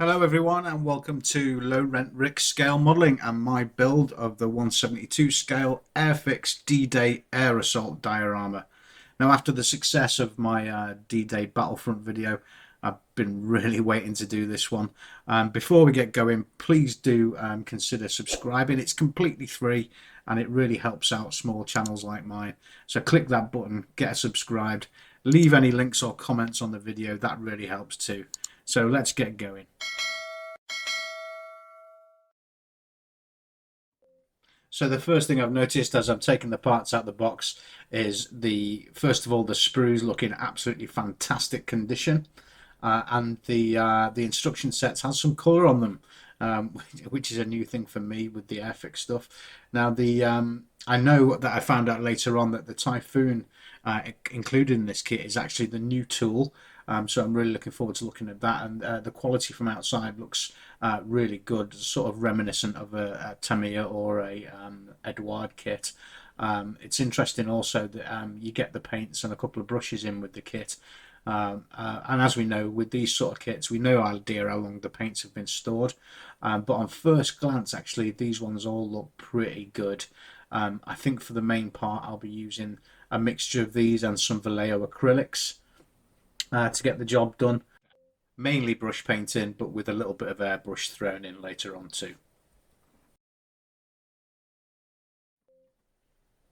Hello everyone and welcome to Low Rent Rick Scale Modelling and my build of the 172 scale Airfix D-Day Air Assault diorama. Now after the success of my D-Day Battlefront video, I've been really waiting to do this one. Before we get going, please do consider subscribing. It's completely free and it really helps out small channels like mine. So click that button, get subscribed, leave any links or comments on the video, that really helps too. So let's get going. So the first thing I've noticed as I've taken the parts out of the box is first of all the sprues look in absolutely fantastic condition, and the instruction sets has some colour on them, which is a new thing for me with the Airfix stuff. Now I know that I found out later on that the Typhoon included in this kit is actually the new tool. So I'm really looking forward to looking at that, and the quality from outside looks really good, sort of reminiscent of a Tamiya or a Edouard kit. It's interesting also that you get the paints and a couple of brushes in with the kit. And as we know, with these sort of kits, we no idea how long the paints have been stored. But on first glance, actually, these ones all look pretty good. I think for the main part, I'll be using a mixture of these and some Vallejo acrylics to get the job done. Mainly brush painting, but with a little bit of airbrush thrown in later on too.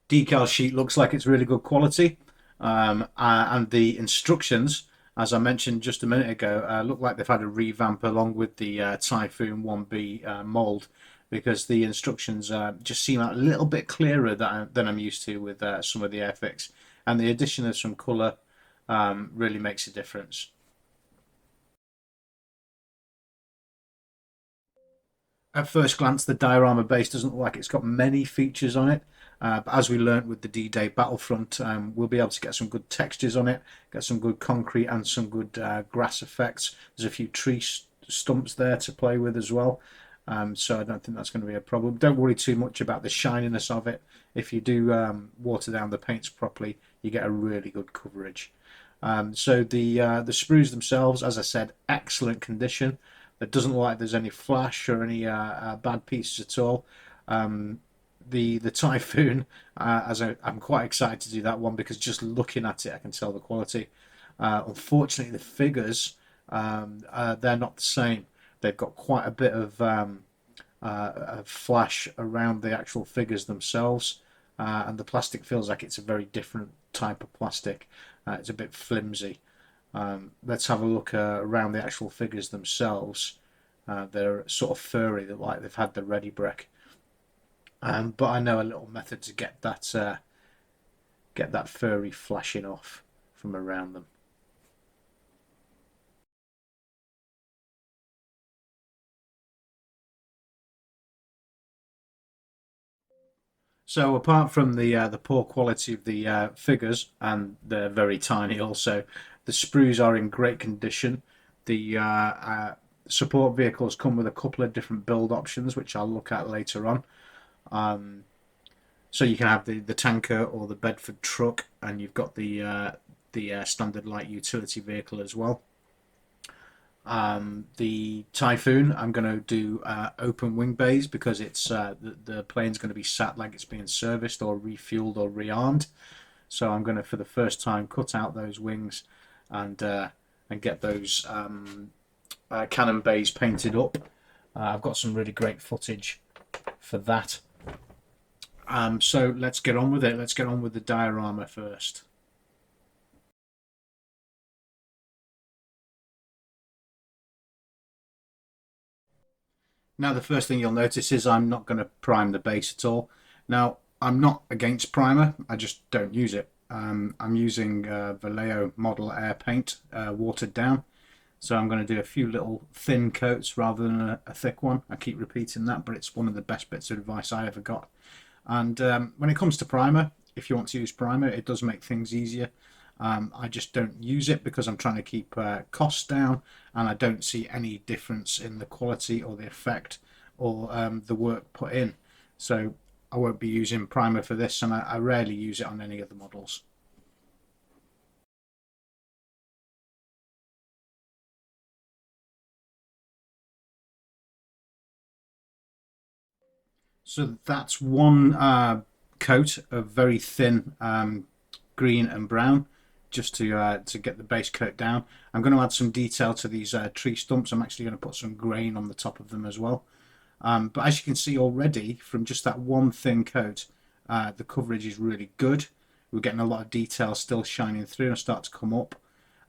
Decal sheet looks like it's really good quality, and the instructions, as I mentioned just a minute ago, look like they've had a revamp along with the Typhoon 1B mold, because the instructions just seem a little bit clearer than I'm used to with some of the Airfix, and the addition of some colour really makes a difference. At first glance, the diorama base doesn't look like it's got many features on it. But as we learnt with the D-Day Battlefront, we'll be able to get some good textures on it, get some good concrete and some good grass effects. There's a few tree stumps there to play with as well. So I don't think that's going to be a problem. Don't worry too much about the shininess of it. If you do water down the paints properly, you get a really good coverage. So the sprues themselves, as I said, excellent condition. It doesn't look like there's any flash or any bad pieces at all. The Typhoon, I'm quite excited to do that one because just looking at it, I can tell the quality. Unfortunately, the figures they're not the same. They've got quite a bit of flash around the actual figures themselves, and the plastic feels like it's a very different type of plastic. It's a bit flimsy. Let's have a look around the actual figures themselves. They're sort of furry, like they've had the ready brick. But I know a little method to get that furry flashing off from around them. So apart from the poor quality of the figures, and they're very tiny also, the sprues are in great condition. The support vehicles come with a couple of different build options, which I'll look at later on. Um, so you can have the tanker or the Bedford truck, and you've got the standard light utility vehicle as well. The Typhoon, I'm going to do open wing bays because it's the plane's going to be sat like it's being serviced or refueled or rearmed. So I'm going to, for the first time, cut out those wings and get those cannon bays painted up. I've got some really great footage for that. So let's get on with it. Let's get on with the diorama first. Now the first thing you'll notice is I'm not going to prime the base at all. Now I'm not against primer, I just don't use it. I'm using Vallejo Model Air Paint, watered down. So I'm going to do a few little thin coats rather than a thick one. I keep repeating that, but it's one of the best bits of advice I ever got. And when it comes to primer, if you want to use primer, it does make things easier. I just don't use it because I'm trying to keep costs down, and I don't see any difference in the quality or the effect or the work put in. So I won't be using primer for this, and I rarely use it on any of the models. So that's one coat of very thin green and brown, just to get the base coat down. I'm going to add some detail to these tree stumps. I'm actually going to put some grain on the top of them as well. But as you can see already from just that one thin coat, the coverage is really good. We're getting a lot of detail still shining through and start to come up.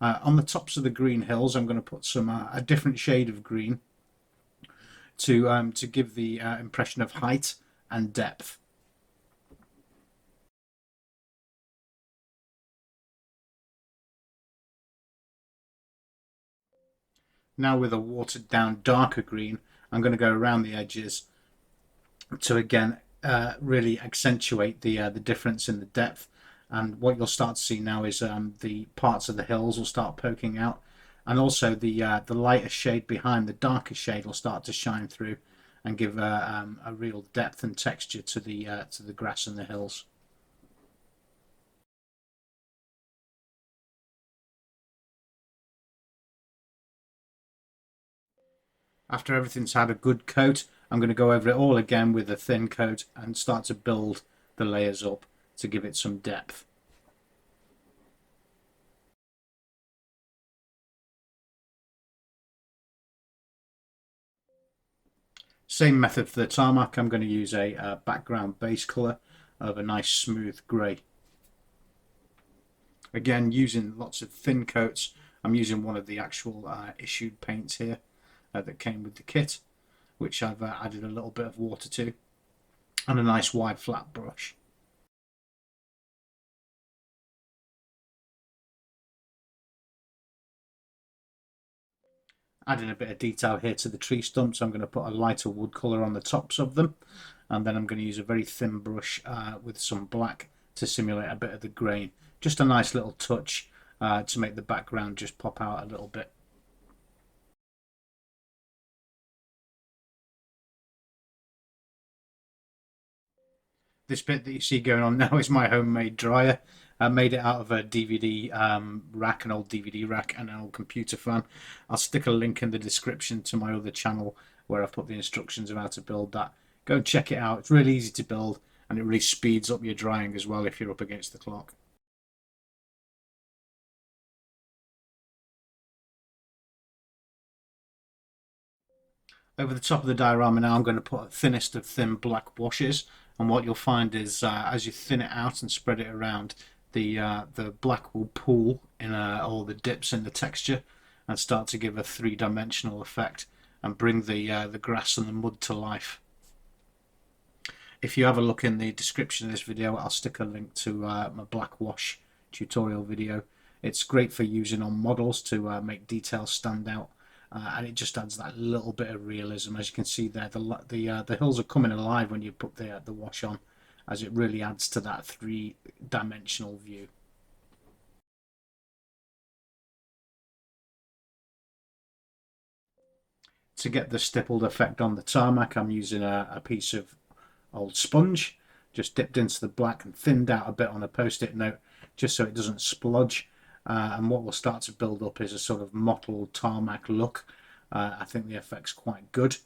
On the tops of the green hills, I'm going to put some a different shade of green to give the impression of height and depth. Now with a watered down darker green, I'm going to go around the edges to again really accentuate the difference in the depth. And what you'll start to see now is the parts of the hills will start poking out, and also the lighter shade behind the darker shade will start to shine through and give a real depth and texture to the grass and the hills. After everything's had a good coat, I'm going to go over it all again with a thin coat and start to build the layers up to give it some depth. Same method for the tarmac. I'm going to use a background base colour of a nice smooth grey. Again, using lots of thin coats. I'm using one of the actual issued paints here that came with the kit, which I've added a little bit of water to, and a nice wide flat brush. Adding a bit of detail here to the tree stumps, I'm going to put a lighter wood colour on the tops of them, and then I'm going to use a very thin brush with some black to simulate a bit of the grain. Just a nice little touch to make the background just pop out a little bit. This bit that you see going on now is my homemade dryer. I made it out of a DVD rack, an old DVD rack, and an old computer fan. I'll stick a link in the description to my other channel where I've put the instructions of how to build that. Go and check it out. It's really easy to build, and it really speeds up your drying as well if you're up against the clock. Over the top of the diorama now, I'm going to put a thinnest of thin black washes, and what you'll find is as you thin it out and spread it around, the black will pool in all the dips in the texture and start to give a three-dimensional effect and bring the grass and the mud to life. If you have a look in the description of this video, I'll stick a link to my black wash tutorial video. It's great for using on models to make details stand out, and it just adds that little bit of realism. As you can see there, the hills are coming alive when you put the wash on, as it really adds to that three-dimensional view. To get the stippled effect on the tarmac, I'm using a piece of old sponge, just dipped into the black and thinned out a bit on a post-it note, just so it doesn't splodge. And what will start to build up is a sort of mottled tarmac look. I think the effect's quite good.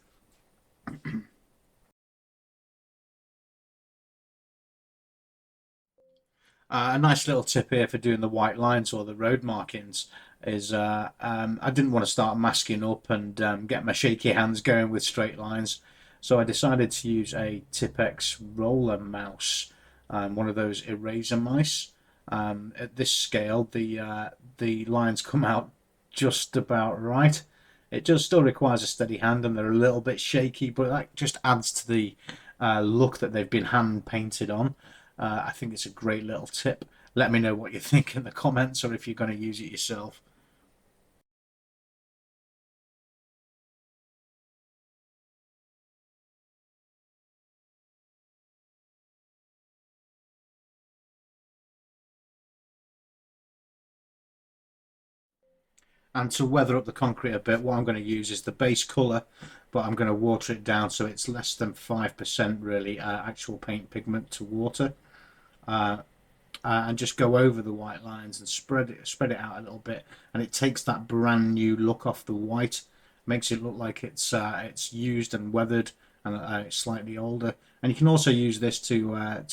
A nice little tip here for doing the white lines or the road markings is I didn't want to start masking up and get my shaky hands going with straight lines, so I decided to use a Tipex roller mouse, one of those eraser mice. At this scale, the lines come out just about right. It just still requires a steady hand, and they're a little bit shaky, but that just adds to the look that they've been hand painted on. I think it's a great little tip. Let me know what you think in the comments, or if you're going to use it yourself. And to weather up the concrete a bit, what I'm going to use is the base colour, but I'm going to water it down so it's less than 5% really actual paint pigment to water. And just go over the white lines and spread it out a little bit, and it takes that brand new look off the white, makes it look like it's used and weathered, and it's slightly older. And you can also use this to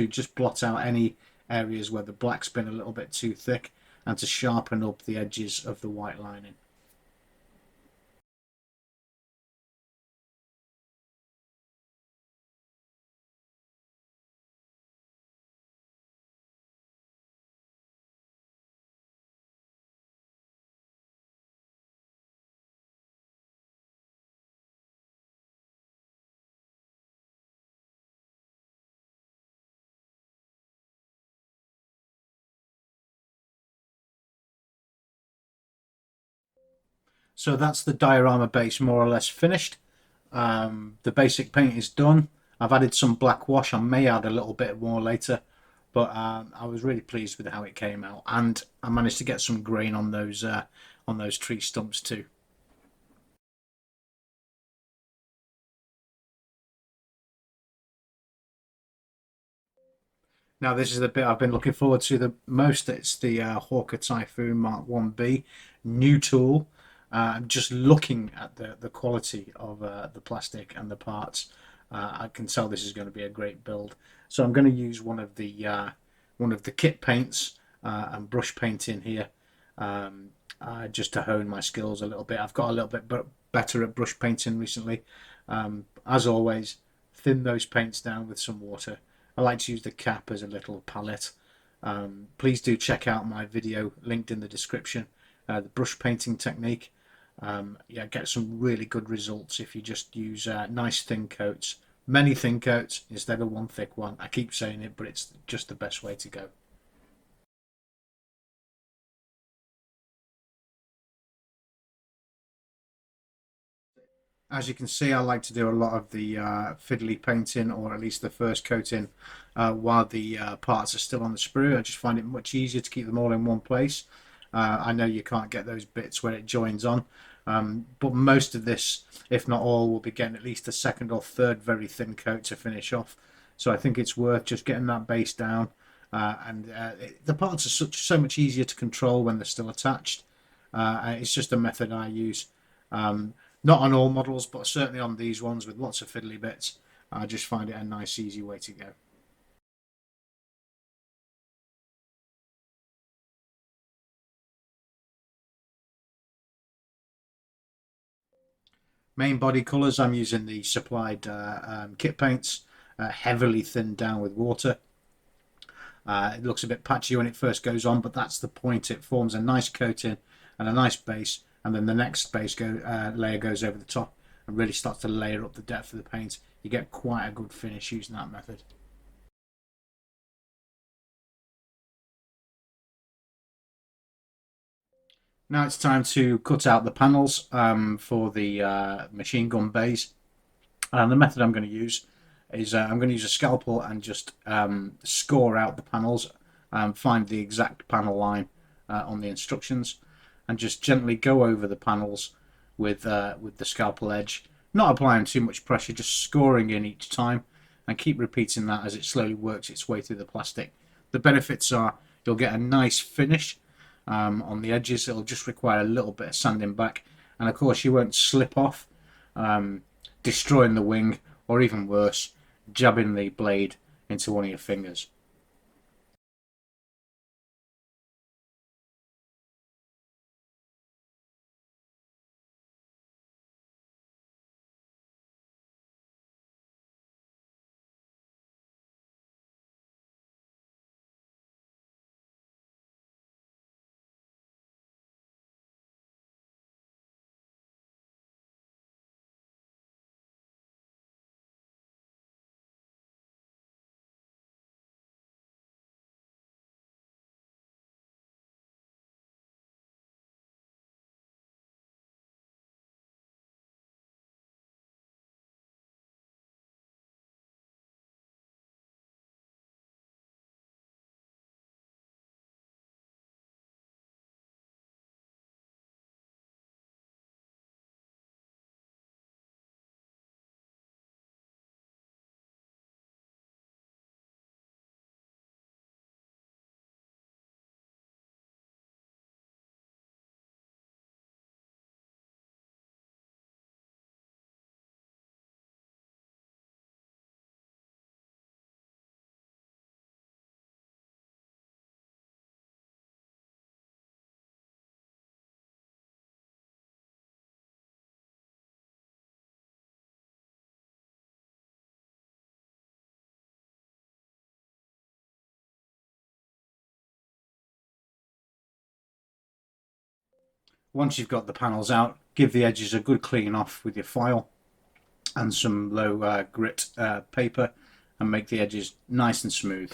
just blot out any areas where the black's been a little bit too thick, and to sharpen up the edges of the white lining. So that's the diorama base more or less finished. The basic paint is done. I've added some black wash. I may add a little bit more later, but I was really pleased with how it came out, and I managed to get some grain on those tree stumps too. Now this is the bit I've been looking forward to the most. It's the Hawker Typhoon Mark 1B new tool. Just looking at the quality of the plastic and the parts, I can tell this is going to be a great build. So I'm going to use one of the kit paints and brush paint in here, just to hone my skills a little bit. I've got a little bit better at brush painting recently. As always, thin those paints down with some water. I like to use the cap as a little palette. Please do check out my video linked in the description, the brush painting technique. Yeah, get some really good results if you just use nice thin coats, many thin coats instead of one thick one. I keep saying it, but it's just the best way to go. As you can see, I like to do a lot of the fiddly painting, or at least the first coating, while the parts are still on the sprue. I just find it much easier to keep them all in one place. I know you can't get those bits where it joins on, but most of this, if not all, will be getting at least a second or third very thin coat to finish off. So I think it's worth just getting that base down. The parts are so much easier to control when they're still attached. It's just a method I use. Um, Not on all models, but certainly on these ones with lots of fiddly bits. I just find it a nice, easy way to go. Main body colours, I'm using the supplied kit paints, heavily thinned down with water. It looks a bit patchy when it first goes on, but that's the point. It forms a nice coating and a nice base, and then the next layer goes over the top and really starts to layer up the depth of the paint. You get quite a good finish using that method. Now it's time to cut out the panels for the machine gun bays. And the method I'm going to use is I'm going to use a scalpel and just score out the panels, find the exact panel line on the instructions, and just gently go over the panels with the scalpel edge, not applying too much pressure, just scoring in each time, and keep repeating that as it slowly works its way through the plastic. The benefits are you'll get a nice finish on the edges. It'll just require a little bit of sanding back, and of course you won't slip off, um, destroying the wing, or even worse, jabbing the blade into one of your fingers. Once you've got the panels out, give the edges a good clean off with your file and some low grit paper, and make the edges nice and smooth.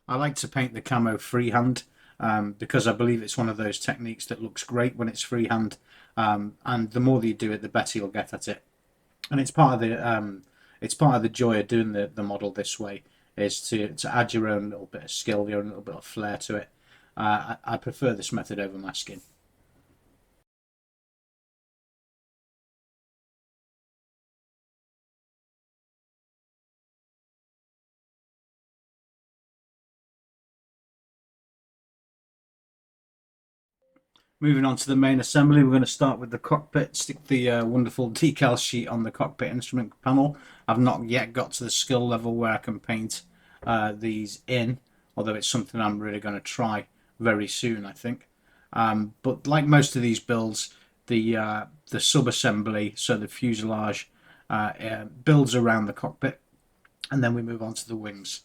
I like to paint the camo freehand because I believe it's one of those techniques that looks great when it's freehand, and the more that you do it, the better you'll get at it. And it's part of the joy of doing the model this way, is to add your own little bit of skill, your own little bit of flair to it. I prefer this method over masking. Moving on to the main assembly, we're going to start with the cockpit, stick the wonderful decal sheet on the cockpit instrument panel. I've not yet got to the skill level where I can paint these in, although it's something I'm really going to try very soon, I think. But like most of these builds, the sub-assembly, so the fuselage, builds around the cockpit, and then we move on to the wings.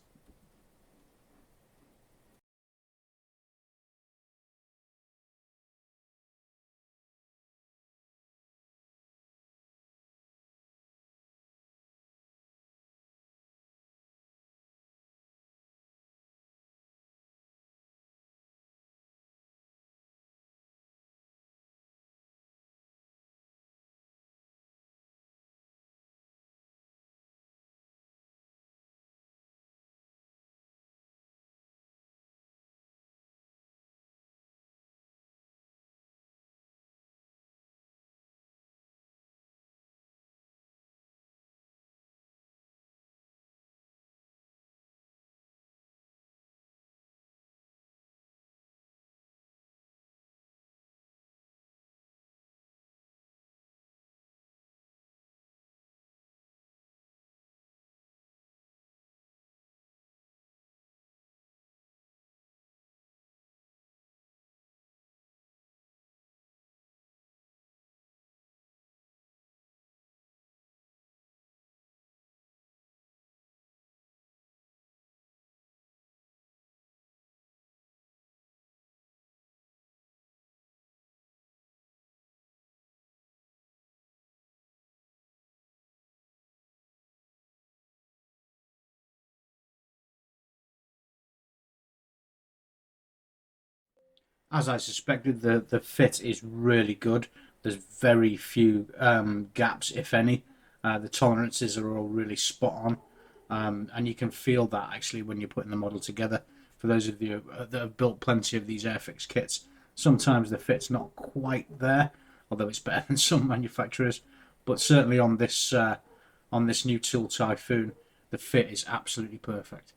As I suspected, the fit is really good. There's very few gaps, if any. The tolerances are all really spot on, and you can feel that actually when you're putting the model together. For those of you that have built plenty of these Airfix kits, sometimes the fit's not quite there, although it's better than some manufacturers. But certainly on this new tool Typhoon, the fit is absolutely perfect.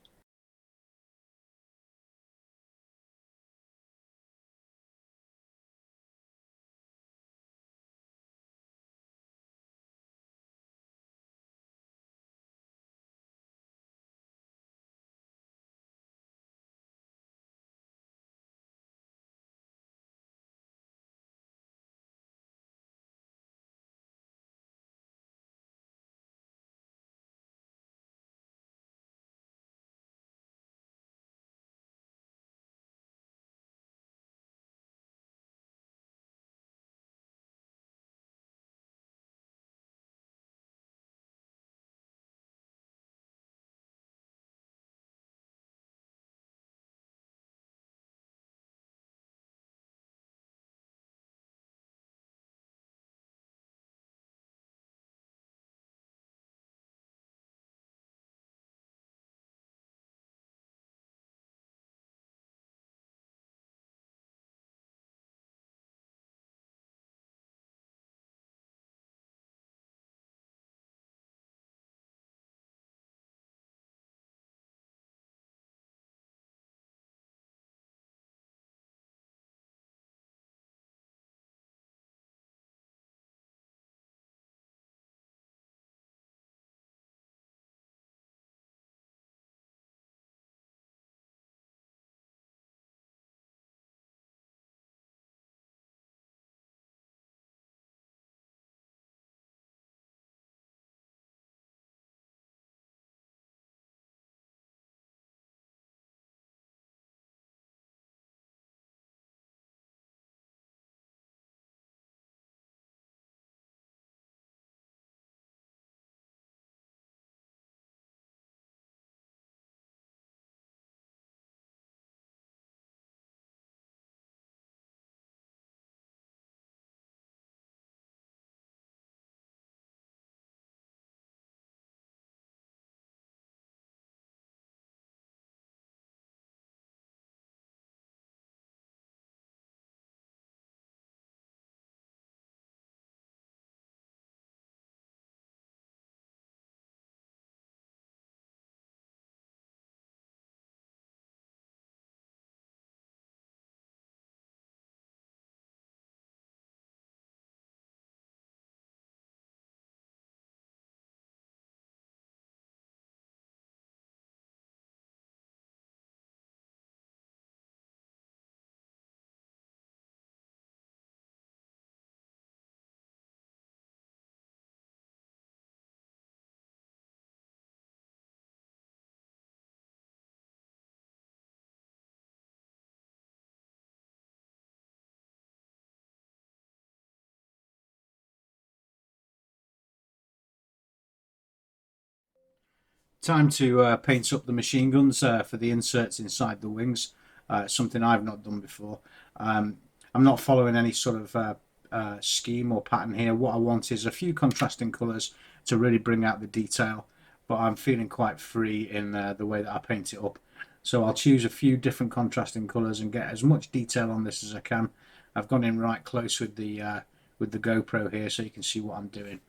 Time to paint up the machine guns for the inserts inside the wings. Something I've not done before. Um, I'm not following any sort of scheme or pattern here. What I want is a few contrasting colours to really bring out the detail, but I'm feeling quite free in the way that I paint it up. So I'll choose a few different contrasting colours and get as much detail on this as I can. I've gone in right close with the GoPro here, so you can see what I'm doing.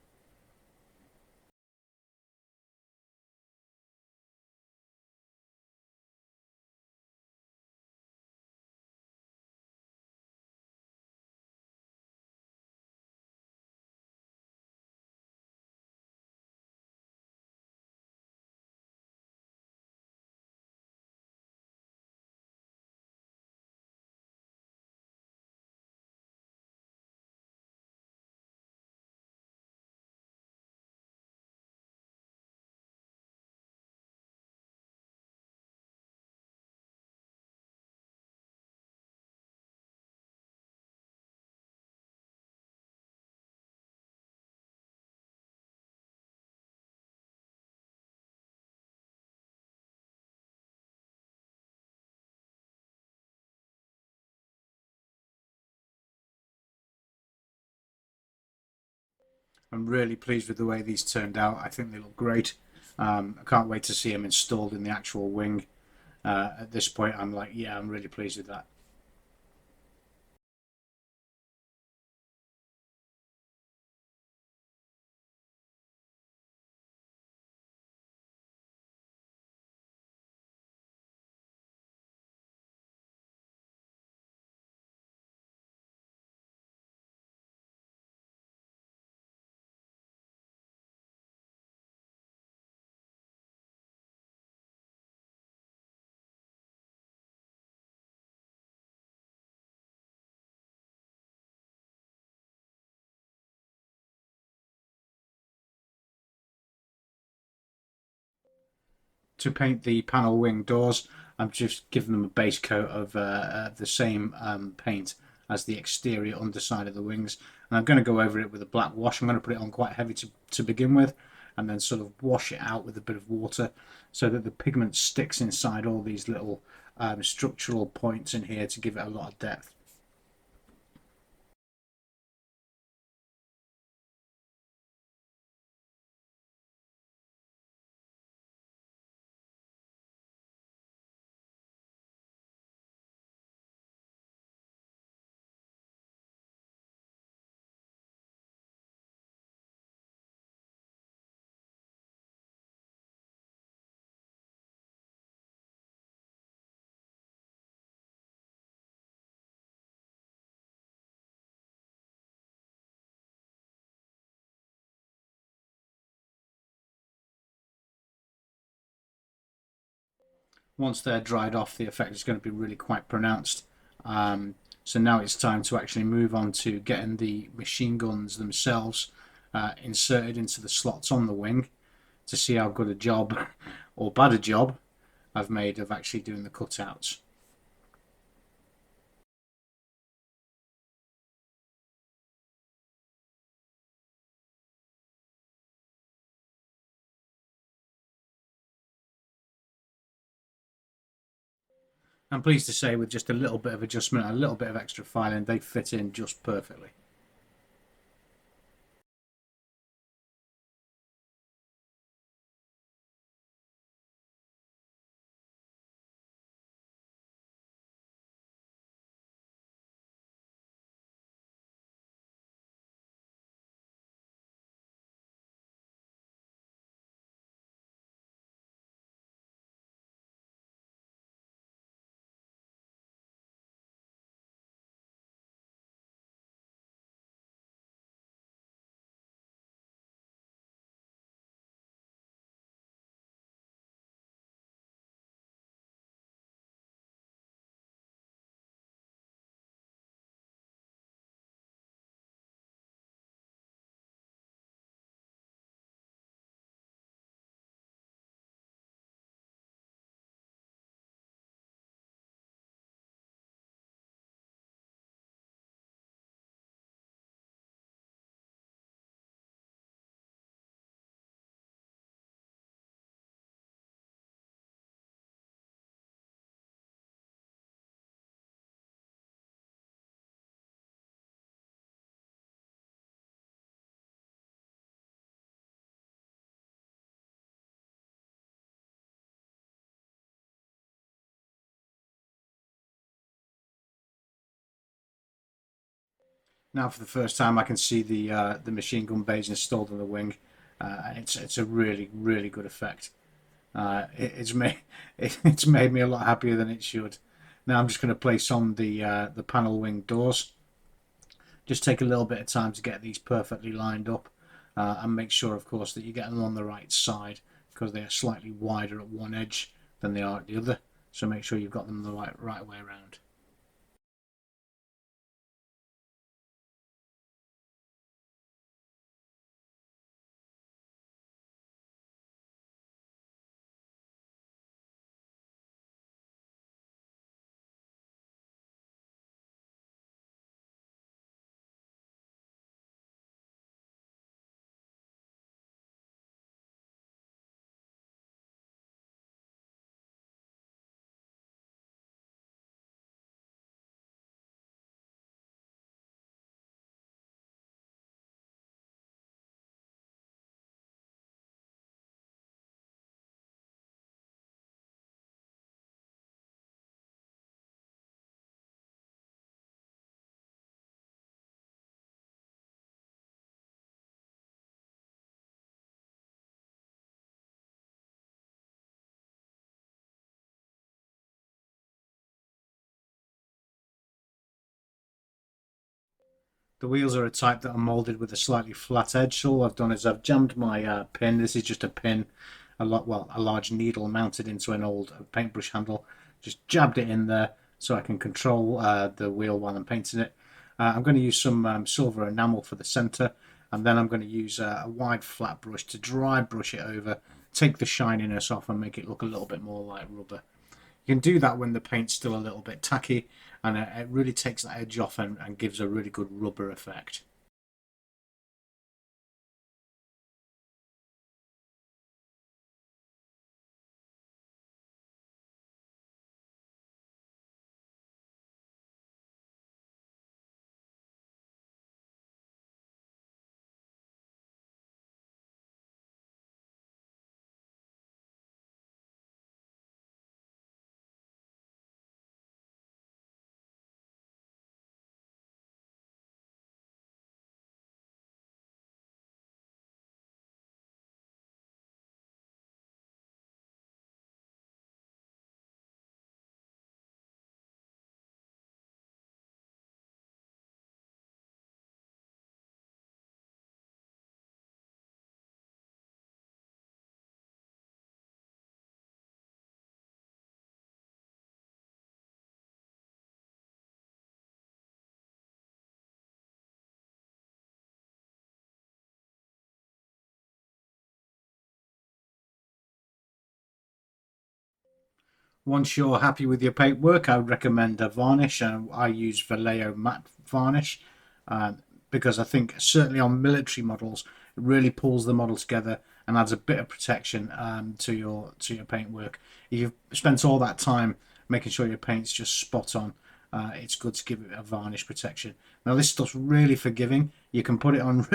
I'm really pleased with the way these turned out. I think they look great. I can't wait to see them installed in the actual wing. At this point, I'm like, yeah, I'm really pleased with that. To paint the panel wing doors, I'm just giving them a base coat of the same paint as the exterior underside of the wings. And I'm going to go over it with a black wash. I'm going to put it on quite heavy to begin with, and then sort of wash it out with a bit of water so that the pigment sticks inside all these little structural points in here to give it a lot of depth. Once they're dried off, the effect is going to be really quite pronounced. So now it's time to actually move on to getting the machine guns themselves inserted into the slots on the wing to see how good a job or bad a job I've made of actually doing the cutouts. I'm pleased to say with just a little bit of adjustment, a little bit of extra filing, they fit in just perfectly. Now for the first time I can see the machine gun bays installed in the wing. And it's a really good effect. It's made it's made me a lot happier than it should. Now I'm just going to place on the panel wing doors. Just take a little bit of time to get these perfectly lined up, and make sure, of course, that you get them on the right side because they are slightly wider at one edge than they are at the other. So make sure you've got them the right way around. The wheels are a type that are molded with a slightly flat edge. So all I've done is I've jammed my pin. This is just a pin, a large needle mounted into an old paintbrush handle. Just jabbed it in there so I can control the wheel while I'm painting it. I'm going to use some silver enamel for the centre, and then I'm going to use a wide flat brush to dry brush it over, take the shininess off, and make it look a little bit more like rubber. You can do that when the paint's still a little bit tacky, and it really takes that edge off and gives a really good rubber effect. Once you're happy with your paintwork, I would recommend a varnish, and I use Vallejo matte varnish, uh, because I think certainly on military models it really pulls the model together and adds a bit of protection to your paintwork. If you've spent all that time making sure your paint's just spot on, it's good to give it a varnish protection. Now this stuff's really forgiving. You can put it on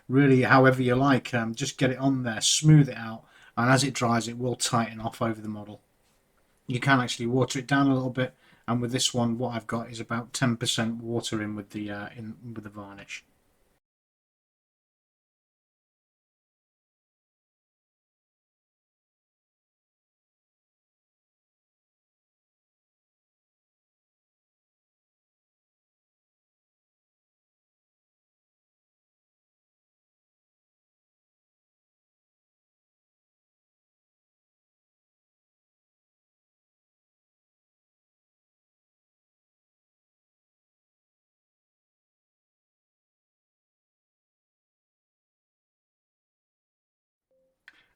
really however you like. Just get it on there, smooth it out, and as it dries, it will tighten off over the model. You can actually water it down a little bit, and with this one what I've got is about 10% water in with the varnish.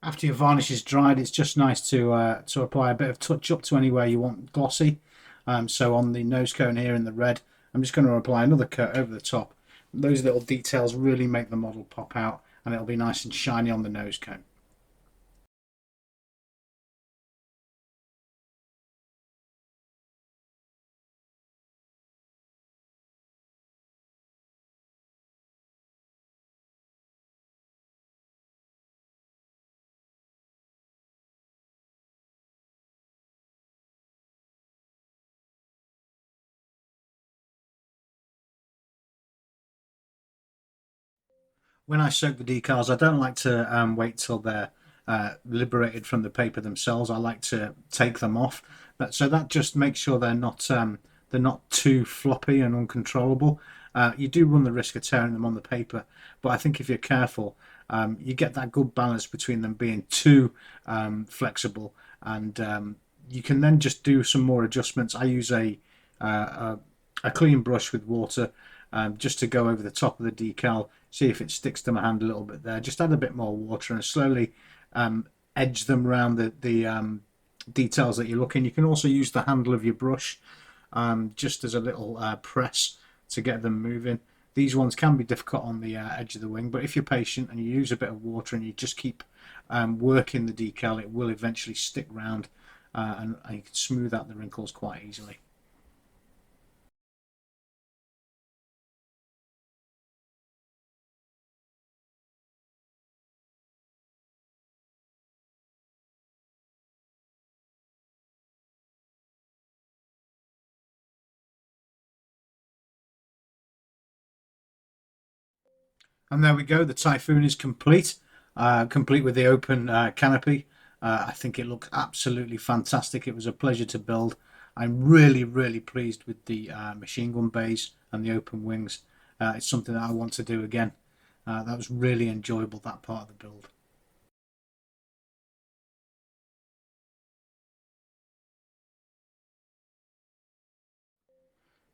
After your varnish is dried, it's just nice to apply a bit of touch up to anywhere you want glossy. So on the nose cone here in the red, I'm just going to apply another coat over the top. Those little details really make the model pop out, and it'll be nice and shiny on the nose cone. When I soak the decals, I don't like to wait till they're liberated from the paper themselves. I like to take them off, so that just makes sure they're not too floppy and uncontrollable. You do run the risk of tearing them on the paper, but I think if you're careful, you get that good balance between them being too flexible, and you can then just do some more adjustments. I use uh, a clean brush with water just to go over the top of the decal, see if it sticks to my hand a little bit there. Just add a bit more water and slowly edge them around the details that you're looking. You can also use the handle of your brush just as a little press to get them moving. These ones can be difficult on the edge of the wing, but if you're patient and you use a bit of water and you just keep working the decal, it will eventually stick round and you can smooth out the wrinkles quite easily. And there we go. The Typhoon is complete, complete with the open canopy. I think it looks absolutely fantastic. It was a pleasure to build. I'm really, really pleased with the machine gun bays and the open wings. It's something that I want to do again. That was really enjoyable, that part of the build.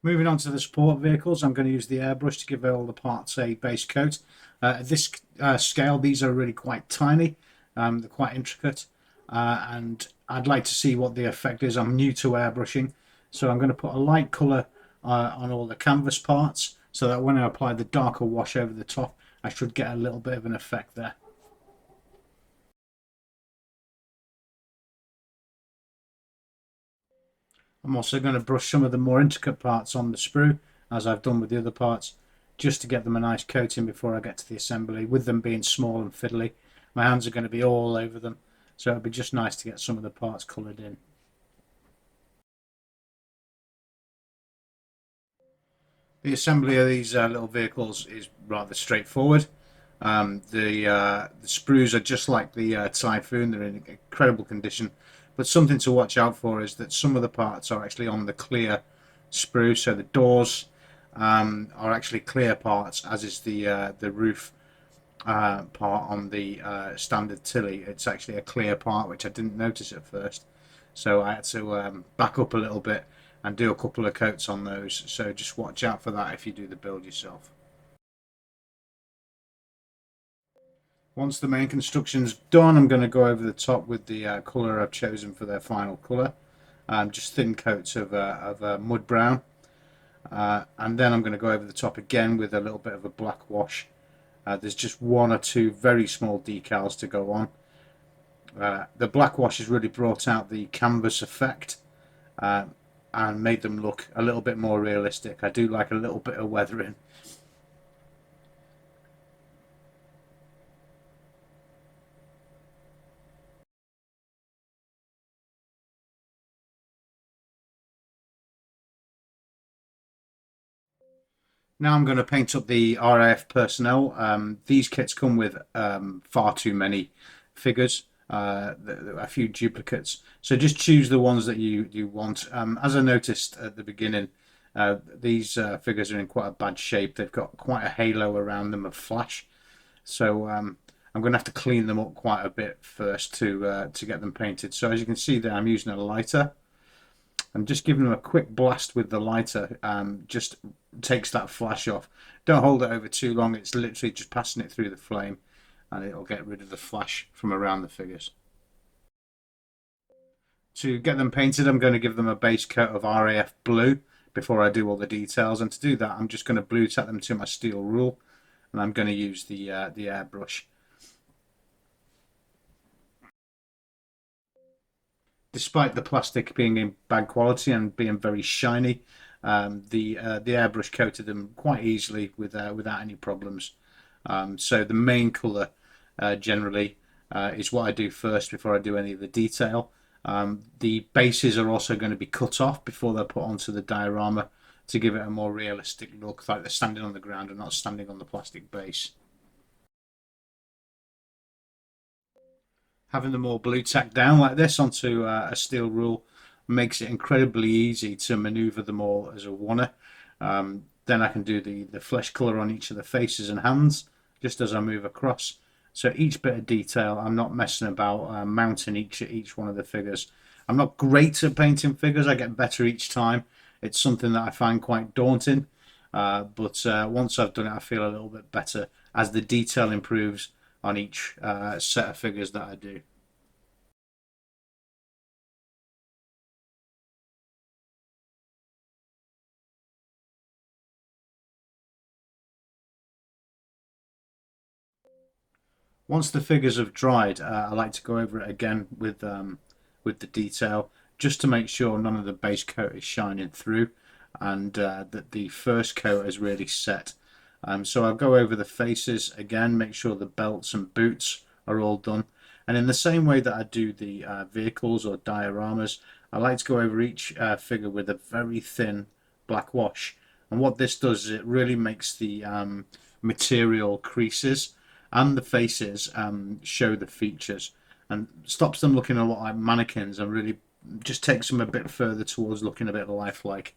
Moving on to the support vehicles, I'm going to use the airbrush to give all the parts a base coat. At this scale, these are really quite tiny. They're quite intricate, and I'd like to see what the effect is. I'm new to airbrushing, so I'm going to put a light colour on all the canvas parts, so that when I apply the darker wash over the top, I should get a little bit of an effect there. I'm also going to brush some of the more intricate parts on the sprue, as I've done with the other parts, just to get them a nice coating before I get to the assembly. With them being small and fiddly, my hands are going to be all over them, so it'd be just nice to get some of the parts coloured in. The assembly of these little vehicles is rather straightforward. The sprues are just like the Typhoon; they're in incredible condition. But something to watch out for is that some of the parts are actually on the clear sprue, so the doors are actually clear parts, as is the roof part on the standard Tilly. It's actually a clear part, which I didn't notice at first. So I had to back up a little bit and do a couple of coats on those. So just watch out for that if you do the build yourself. Once the main construction's done, I'm going to go over the top with the colour I've chosen for their final colour. Just thin coats of mud brown. And then I'm going to go over the top again with a little bit of a black wash. There's just one or two very small decals to go on. The black wash has really brought out the canvas effect uh, and made them look a little bit more realistic. I do like a little bit of weathering. Now I'm going to paint up the RAF personnel. These kits come with far too many figures, a few duplicates. So just choose the ones that you want. As I noticed at the beginning, these figures are in quite a bad shape. They've got quite a halo around them of flash. So I'm going to have to clean them up quite a bit first to get them painted. So as you can see there, I'm using a lighter. I'm just giving them a quick blast with the lighter. Just takes that flash off. Don't hold it over too long. It's literally just passing it through the flame, and it'll get rid of the flash from around the figures. To get them painted, I'm going to give them a base coat of RAF blue before I do all the details. And to do that, I'm just going to blue tack them to my steel rule, and I'm going to use the airbrush. Despite the plastic being in bad quality and being very shiny, the airbrush coated them quite easily without any problems. So the main colour generally is what I do first before I do any of the detail. The bases are also going to be cut off before they're put onto the diorama to give it a more realistic look, like they're standing on the ground and not standing on the plastic base. Having them all blue tacked down like this onto a steel rule makes it incredibly easy to maneuver them all as a oneer. Then I can do the flesh colour on each of the faces and hands just as I move across. So each bit of detail, I'm not messing about mounting each one of the figures. I'm not great at painting figures. I get better each time. It's something that I find quite daunting. But once I've done it, I feel a little bit better as the detail improves on each set of figures that I do. Once the figures have dried, I like to go over it again with the detail, just to make sure none of the base coat is shining through, and that the first coat is really set. So I'll go over the faces again, make sure the belts and boots are all done. And in the same way that I do the vehicles or dioramas, I like to go over each figure with a very thin black wash. And what this does is it really makes the material creases and the faces show the features, and stops them looking a lot like mannequins, and really just takes them a bit further towards looking a bit lifelike.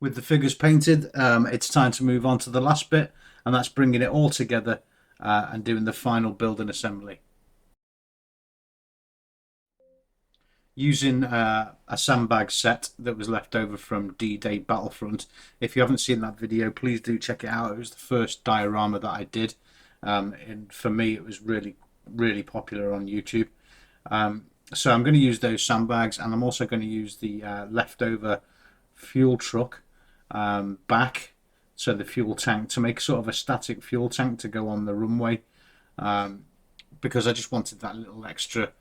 With the figures painted, it's time to move on to the last bit, and that's bringing it all together and doing the final build and assembly. Using a sandbag set that was left over from D-Day Battlefront. If you haven't seen that video, please do check it out. It was the first diorama that I did, and for me it was really popular on YouTube. So I'm going to use those sandbags, and I'm also going to use the leftover fuel truck back, so the fuel tank, to make sort of a static fuel tank to go on the runway, because I just wanted that little extra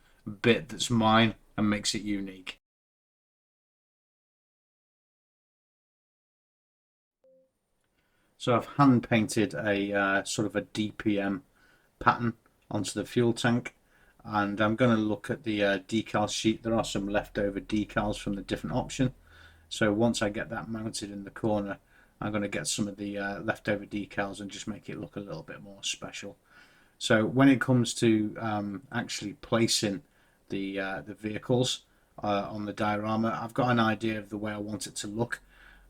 bit that's mine and makes it unique. So I've hand painted a sort of a DPM pattern onto the fuel tank, and I'm going to look at the decal sheet. There are some leftover decals from the different option, so once I get that mounted in the corner, I'm going to get some of the leftover decals and just make it look a little bit more special. So when it comes to actually placing the vehicles on the diorama, I've got an idea of the way I want it to look.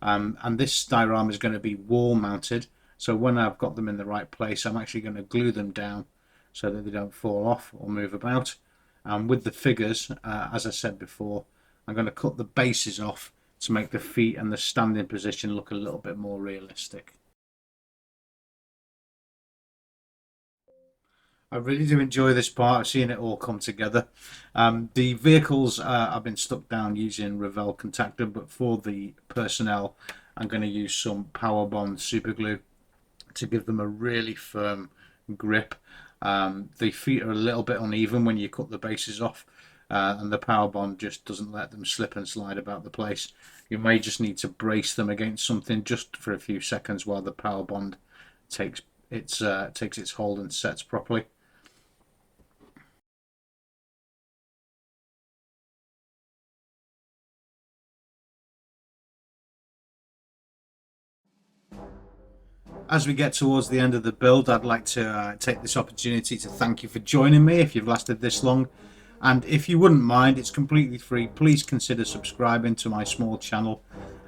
And this diorama is going to be wall mounted, so when I've got them in the right place, I'm actually going to glue them down so that they don't fall off or move about. And with the figures, as I said before, I'm going to cut the bases off to make the feet and the standing position look a little bit more realistic. I really do enjoy this part of seeing it all come together. The vehicles I've been stuck down using Revell contactor, but for the personnel, I'm going to use some Power Bond super glue to give them a really firm grip. The feet are a little bit uneven when you cut the bases off, and the Power Bond just doesn't let them slip and slide about the place. You may just need to brace them against something just for a few seconds while the Power Bond takes its hold and sets properly. As we get towards the end of the build, I'd like to take this opportunity to thank you for joining me if you've lasted this long. And if you wouldn't mind, it's completely free. Please consider subscribing to my small channel.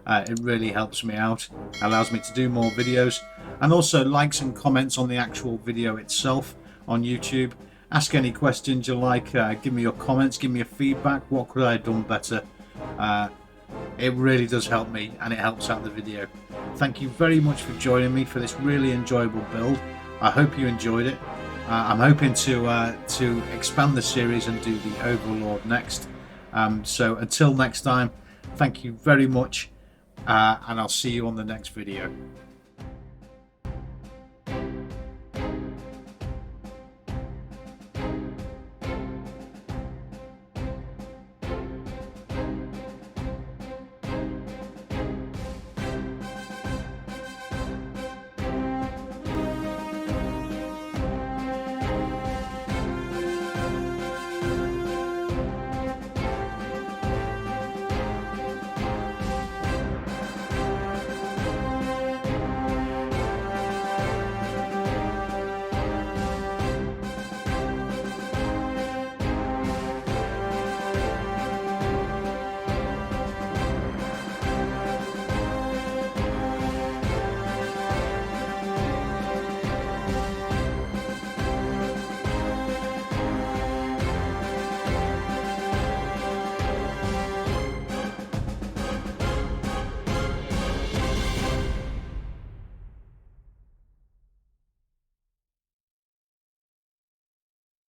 It really helps me out, allows me to do more videos. And also likes and comments on the actual video itself on YouTube. Ask any questions you like, give me your comments, give me your feedback. What could I have done better? It really does help me, and it helps out the video. Thank you very much for joining me for this really enjoyable build. I hope you enjoyed it. I'm hoping to expand the series and do the Overlord next. So until next time, thank you very much, and I'll see you on the next video.